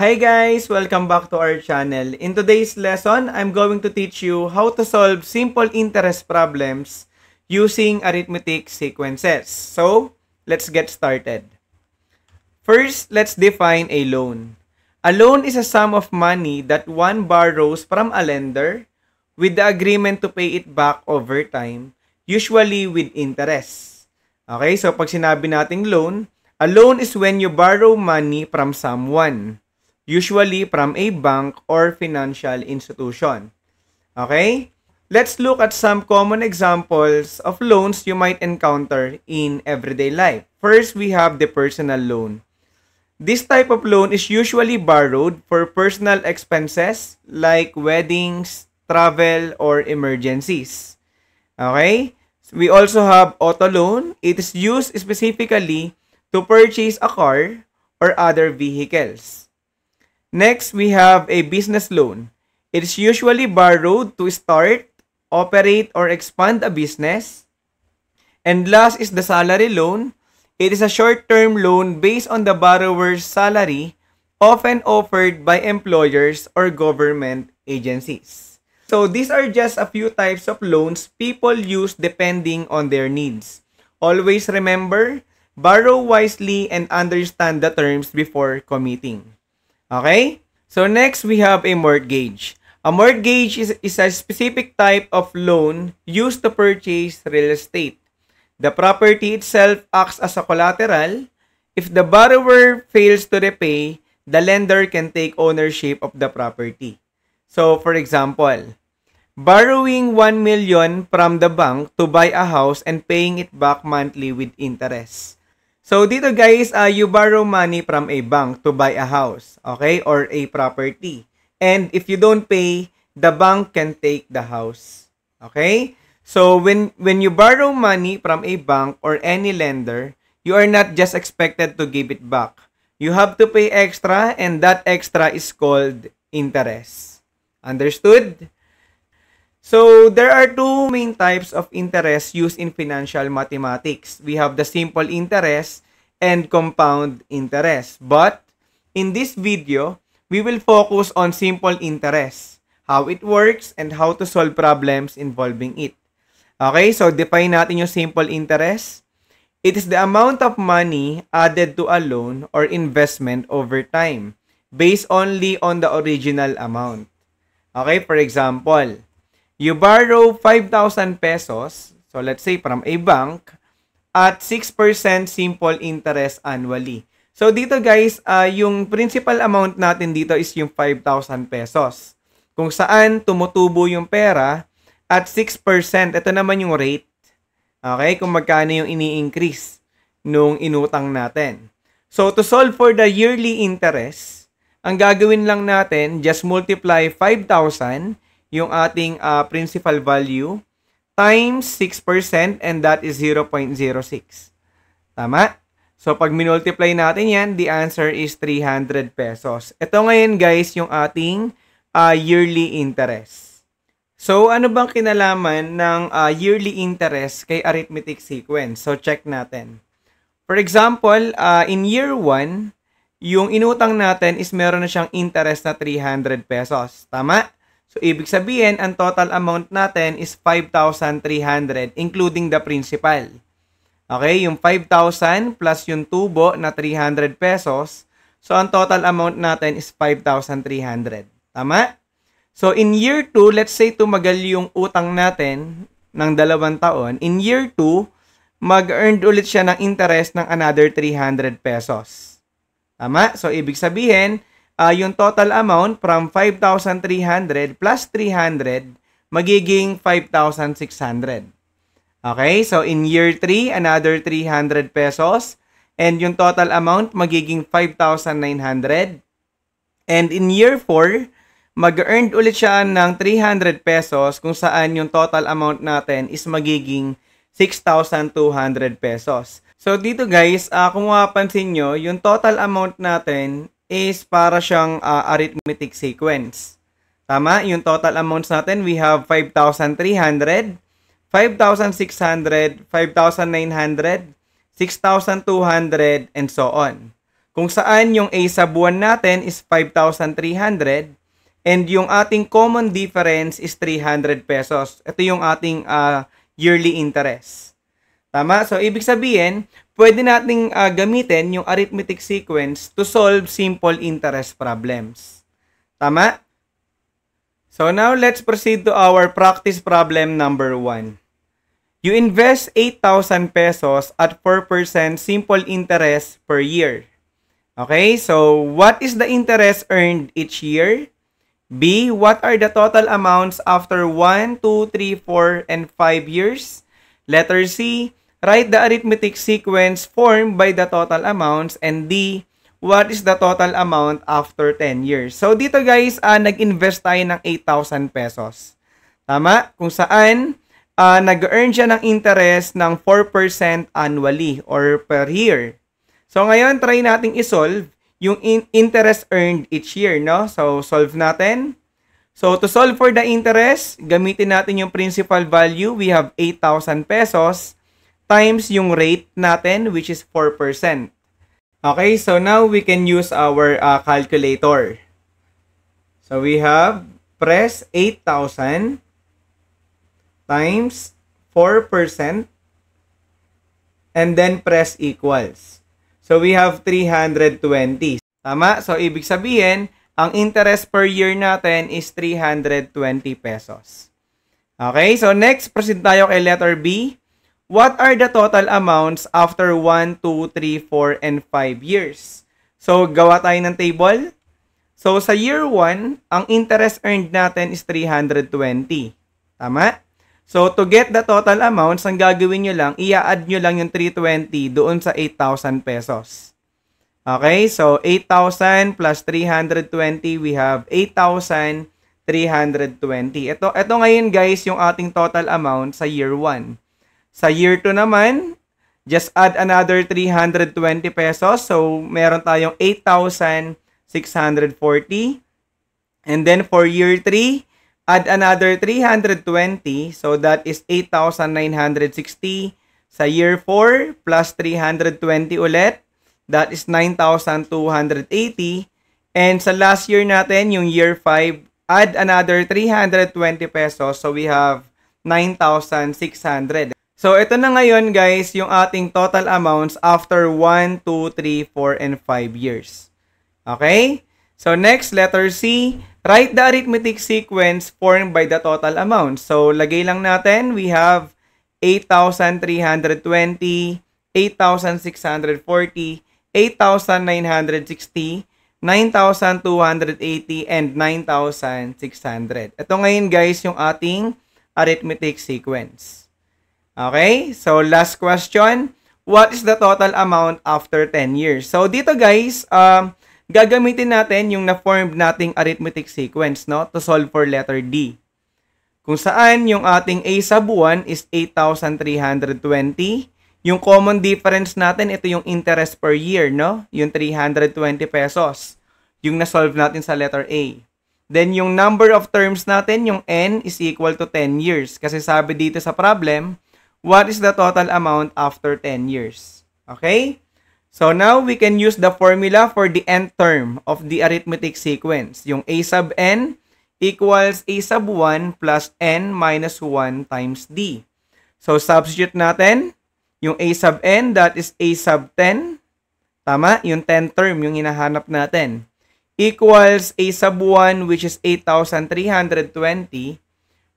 Hi guys! Welcome back to our channel. In today's lesson, I'm going to teach you how to solve simple interest problems using arithmetic sequences. So, let's get started. First, let's define a loan. A loan is a sum of money that one borrows from a lender with the agreement to pay it back over time, usually with interest. Okay, so pag sinabi nating loan, a loan is when you borrow money from someone, usually from a bank or financial institution. Okay? Let's look at some common examples of loans you might encounter in everyday life. First, we have the personal loan. This type of loan is usually borrowed for personal expenses like weddings, travel, or emergencies. Okay? We also have auto loan. It is used specifically to purchase a car or other vehicles. Next, we have a business loan. It is usually borrowed to start, operate, or expand a business. And last is the salary loan. It is a short-term loan based on the borrower's salary, often offered by employers or government agencies. So these are just a few types of loans people use depending on their needs. Always remember, borrow wisely and understand the terms before committing. Okay? So next, we have a mortgage. A mortgage is a specific type of loan used to purchase real estate. The property itself acts as a collateral. If the borrower fails to repay, the lender can take ownership of the property. So, for example, borrowing 1 million from the bank to buy a house and paying it back monthly with interest. So, dito guys, you borrow money from a bank to buy a house, okay, or a property. And if you don't pay, the bank can take the house, okay? So, when you borrow money from a bank or any lender, you are not just expected to give it back. You have to pay extra, and that extra is called interest. Understood? So, there are two main types of interest used in financial mathematics. We have the simple interest and compound interest. But, in this video, we will focus on simple interest, how it works, and how to solve problems involving it. Okay, so define natin yung simple interest. It is the amount of money added to a loan or investment over time, based only on the original amount. Okay, for example, you borrow 5,000 pesos, so let's say from a bank, at 6% simple interest annually. So dito guys, yung principal amount natin dito is yung 5,000 pesos. Kung saan tumutubo yung pera at 6%, ito naman yung rate. Okay, kung magkano yung ini-increase nung inutang natin. So to solve for the yearly interest, ang gagawin lang natin, just multiply 5,000 yung ating principal value times 6% and that is 0.06. Tama? So, pag minultiply natin yan, the answer is 300 pesos. Ito ngayon guys, yung ating yearly interest. So, ano bang kinalaman ng yearly interest kay arithmetic sequence? So, check natin. For example, in year 1, yung inutang natin is meron na siyang interest na 300 pesos. Tama? So, ibig sabihin, ang total amount natin is 5,300, including the principal. Okay, yung 5,000 plus yung tubo na 300 pesos. So, ang total amount natin is 5,300. Tama? So, in year 2, let's say tumagal yung utang natin ng 2 taon. In year 2, mag-earn ulit siya ng interest ng another 300 pesos. Tama? So, ibig sabihin, yung total amount from 5,300 plus 300 magiging 5,600. Okay, so in year 3, another 300 pesos. And yung total amount magiging 5,900. And in year 4, mag-earn ulit siya ng 300 pesos kung saan yung total amount natin is magiging 6,200 pesos. So dito guys, kung mapapansin nyo, yung total amount natin is para siyang arithmetic sequence. Tama? Yung total amounts natin, we have 5,300, 5,600, 5,900, 6,200, and so on. Kung saan yung A sub 1 natin is 5,300 and yung ating common difference is 300 pesos. Ito yung ating yearly interest. Tama? So, ibig sabihin, pwede nating gamitin yung arithmetic sequence to solve simple interest problems. Tama? So, now let's proceed to our practice problem number 1. You invest 8,000 pesos at 4% simple interest per year. Okay, so what is the interest earned each year? B, what are the total amounts after 1, 2, 3, 4, and 5 years? Letter C, write the arithmetic sequence formed by the total amounts. And D, what is the total amount after 10 years? So dito guys, nag-invest tayo ng 8,000 pesos. Tama? Kung saan nag-earn siya ng interest ng 4% annually or per year. So, ngayon, try nating isolve yung interest earned each year, no? So, solve natin. So, to solve for the interest, gamitin natin yung principal value. We have 8,000 pesos times yung rate natin, which is 4%. Okay, so now we can use our calculator. So, we have press 8,000 times 4% and then press equals. So, we have 320. Tama? So, ibig sabihin, ang interest per year natin is 320 pesos. Okay? So, next, proceed tayo kay letter B. What are the total amounts after 1, 2, 3, 4, and 5 years? So, gawa tayo ng table. So, sa year 1, ang interest earned natin is 320. Tama? So, to get the total amounts, ang gagawin nyo lang, i-add nyo lang yung 320 doon sa 8,000 pesos. Okay? So, 8,000 plus 320, we have 8,320. Ito ngayon guys, yung ating total amount sa year 1. Sa year 2 naman, just add another 320 pesos. So, meron tayong 8,640. And then, for year 3, add another 320, so that is 8,960. Sa year 4, plus 320 ulit, that is 9,280. And sa last year natin, yung year 5, add another 320 pesos, so we have 9,600. So ito na ngayon guys, yung ating total amounts after 1, 2, 3, 4, and 5 years. Okay? So next, letter C. Write the arithmetic sequence formed by the total amount. So, lagay lang natin, we have 8,320, 8,640, 8,960, 9,280, and 9,600. Ito ngayon guys, yung ating arithmetic sequence. Okay? So, last question. What is the total amount after 10 years? So, dito guys, gagamitin natin yung na-formed nating arithmetic sequence, no? To solve for letter D. Kung saan yung ating A sub 1 is 8,320. Yung common difference natin, ito yung interest per year, no? Yung 320 pesos. Yung na-solve natin sa letter A. Then, yung number of terms natin, yung N is equal to 10 years. Kasi sabi dito sa problem, what is the total amount after 10 years? Okay? So, now we can use the formula for the nth term of the arithmetic sequence. Yung A sub n equals A sub 1 plus n minus 1 times D. So, substitute natin yung A sub n, that is A sub 10. Tama? Yung 10th term, yung hinahanap natin. Equals A sub 1, which is 8,320,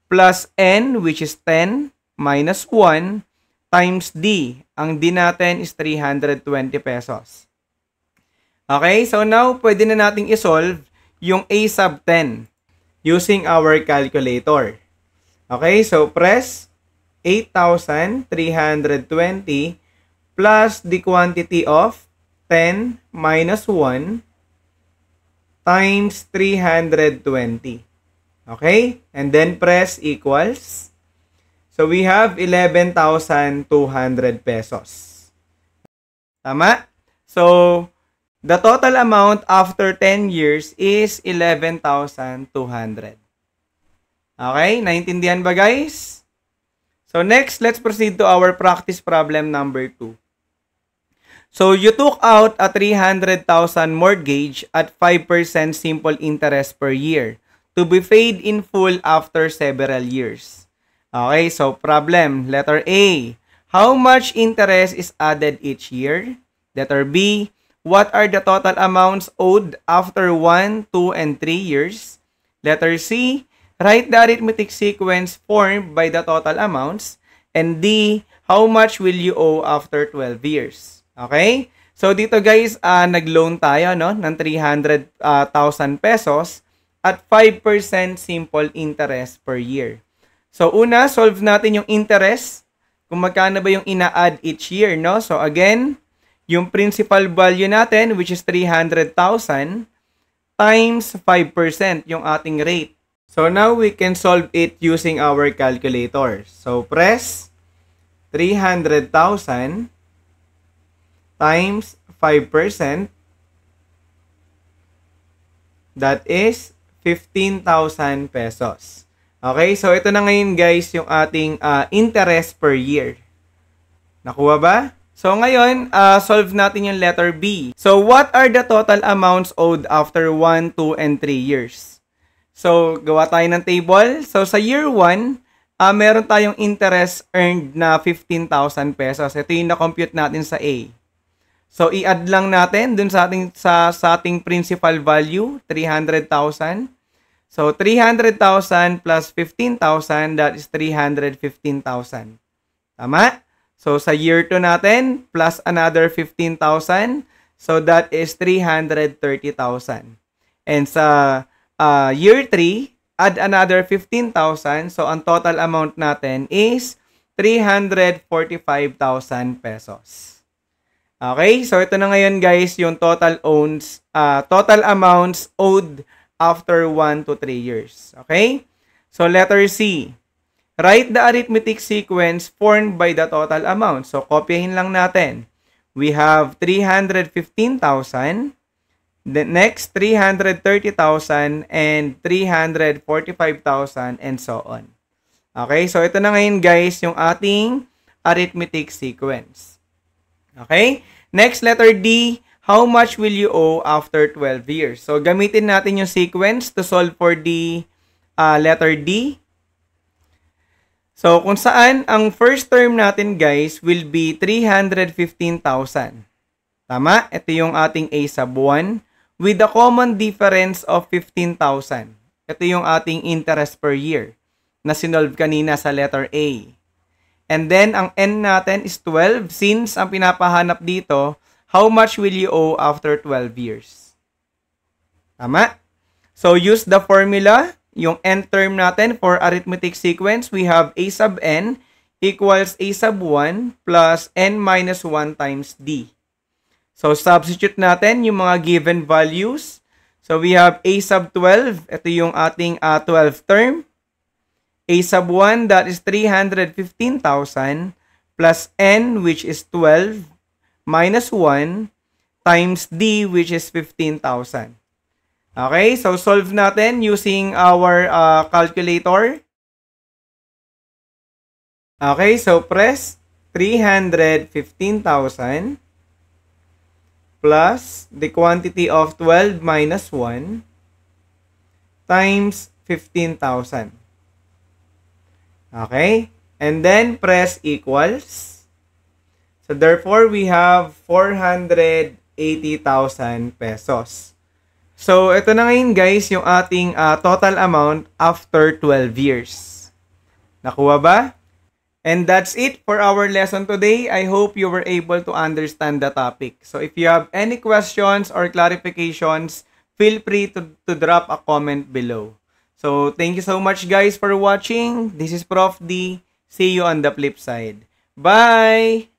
plus n, which is 10, minus 1, times D. Ang D natin is 320 pesos. Okay, so now pwede na nating isolve yung A sub 10 using our calculator. Okay, so press 8,320 plus the quantity of 10 minus 1 times 320. Okay, and then press equals. So, we have 11,200 pesos. Tama? So, the total amount after 10 years is 11,200. Okay? Naintindihan ba guys? So, next, let's proceed to our practice problem number 2. So you took out a 300,000 mortgage at 5% simple interest per year to be paid in full after several years. Okay, so problem. Letter A. How much interest is added each year? Letter B. What are the total amounts owed after 1, 2, and 3 years? Letter C. Write the arithmetic sequence formed by the total amounts. And D. How much will you owe after 12 years? Okay? So dito guys, nag-loan tayo no, ng 300,000 pesos at 5% simple interest per year. So una, solve natin yung interest. Kung magkano ba yung ina-add each year, no? So again, yung principal value natin, which is 300,000, times 5% yung ating rate. So now we can solve it using our calculator. So press 300,000 times 5%. That is 15,000 pesos. Okay, so ito na ngayon guys yung ating interest per year. Nakuha ba? So ngayon, solve natin yung letter B. So what are the total amounts owed after 1, 2, and 3 years? So gawa tayo ng table. So sa year 1, meron tayong interest earned na 15,000 pesos. Ito yung na-compute natin sa A. So i-add lang natin dun sa ating principal value, 300,000. So, 300,000 plus 15,000, that is 315,000. Tama? So, sa year 2 natin, plus another 15,000. So, that is 330,000. And sa year 3, add another 15,000. So, ang total amount natin is 345,000 pesos. Okay? So, ito na ngayon guys, yung total amounts owed after 1 to 3 years. Okay? So, letter C. Write the arithmetic sequence formed by the total amount. So, kopyahin lang natin. We have 315,000. The next, 330,000 and 345,000 and so on. Okay? So, ito na ngayon guys yung ating arithmetic sequence. Okay? Next, letter D. How much will you owe after 12 years? So, gamitin natin yung sequence to solve for the letter D. So, kung saan, ang first term natin, guys, will be 315,000. Tama? Ito yung ating A sub 1 with a common difference of 15,000. Ito yung ating interest per year na sinolve kanina sa letter A. And then, ang N natin is 12 since ang pinapahanap dito, how much will you owe after 12 years? Tama? So, use the formula. Yung n term natin for arithmetic sequence, we have a sub n equals a sub 1 plus n minus 1 times d. So, substitute natin yung mga given values. So, we have a sub 12. Ito yung ating 12th term. A sub 1, that is 315,000 plus n, which is 12. Minus 1 times D, which is 15,000. Okay, so solve natin using our calculator. Okay, so press 315,000 plus the quantity of 12 minus 1 times 15,000. Okay, and then press equals. So, therefore, we have 480,000 pesos. So, ito na ngayon guys, yung ating total amount after 12 years. Nakuha ba? And that's it for our lesson today. I hope you were able to understand the topic. So, if you have any questions or clarifications, feel free to drop a comment below. So, thank you so much guys for watching. This is Prof. D. See you on the flip side. Bye!